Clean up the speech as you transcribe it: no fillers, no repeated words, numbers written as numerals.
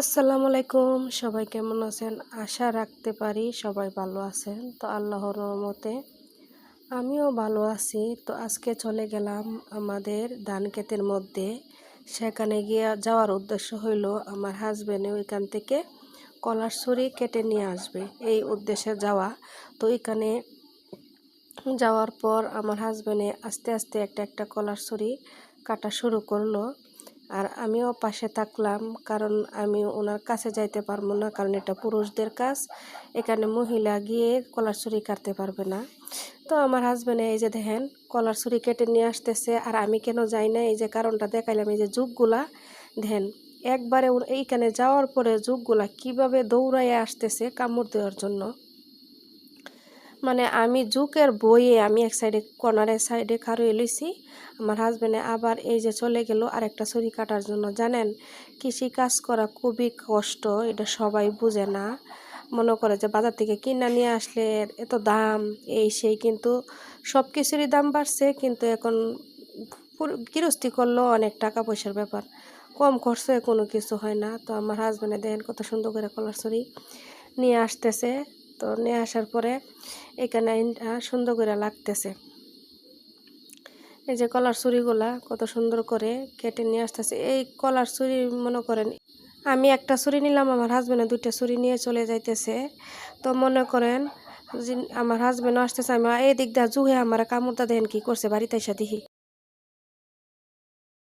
আসসালামু আলাইকুম, সবাই কেমন আছেন? আশা রাখতে পারি সবাই ভালো আছেন। তো আল্লাহর রহমতে আমিও ভালো আছি। তো আজকে চলে গেলাম আমাদের ধান ক্ষেতের মধ্যে। সেখানে গিয়ে যাওয়ার উদ্দেশ্য হইল আমার হাজবেন্ডে ওইখান থেকে কলার ছুরি কেটে নিয়ে আসবে, এই উদ্দেশ্যে যাওয়া। তো এখানে যাওয়ার পর আমার হাজবেন্ডে আস্তে আস্তে একটা একটা কলার ছুরি কাটা শুরু করলো। আর আমিও পাশে থাকলাম, কারণ আমি ওনার কাছে যাইতে পারবো না, কারণ এটা পুরুষদের কাজ। এখানে মহিলা গিয়ে কলার ছুরি কাটতে পারবে না। তো আমার হাজবেন্ডে এই যে দেখেন কলার ছুরি কেটে নিয়ে আসতেছে, আর আমি কেন যাই না, এই যে কারণটা দেখাইলাম। এই যে যুগগুলা দেখেন, একবারে এইখানে যাওয়ার পরে যুগগুলা কিভাবে দৌড়াইয়া আসতেছে কামড় দেওয়ার জন্য। মানে আমি জুকের বইয়ে আমি এক সাইডে কর্নারের সাইডে খাড়িয়ে লইছি। আমার হাজবেন্ডে আবার এই যে চলে গেল আরেকটা ছুরি কাটার জন্য। জানেন, কৃষি কাজ করা খুবই কষ্ট, এটা সবাই বুঝে না। মনে করে যে বাজার থেকে কিনা নিয়ে আসলে এত দাম, এই সেই, কিন্তু সব কিছুরই দাম বাড়ছে। কিন্তু এখন গৃহস্থী করলেও অনেক টাকা পয়সার ব্যাপার, কম খরচে কোনো কিছু হয় না। তো আমার হাজবেন্ডে দেখেন কত সুন্দর করে কলার ছুরি নিয়ে আসতেছে। তো নিয়ে আসার পরে এখানে সুন্দর করে লাগতেছে। এই যে কলার ছুরিগুলা কত সুন্দর করে কেটে নিয়ে আসতেছে। এই কলার ছুরি মনে করেন আমি একটা ছুরি নিলাম, আমার হাজবেন্ডে দুইটা ছুরি নিয়ে চলে যাইতেছে। তো মনে করেন যে আমার হাজবেন্ড আসতেছে, আমি এই দিক দিয়ে জুহে আমার কামড়টা দেখেন কি করছে, বাড়িতে এসে দেখি।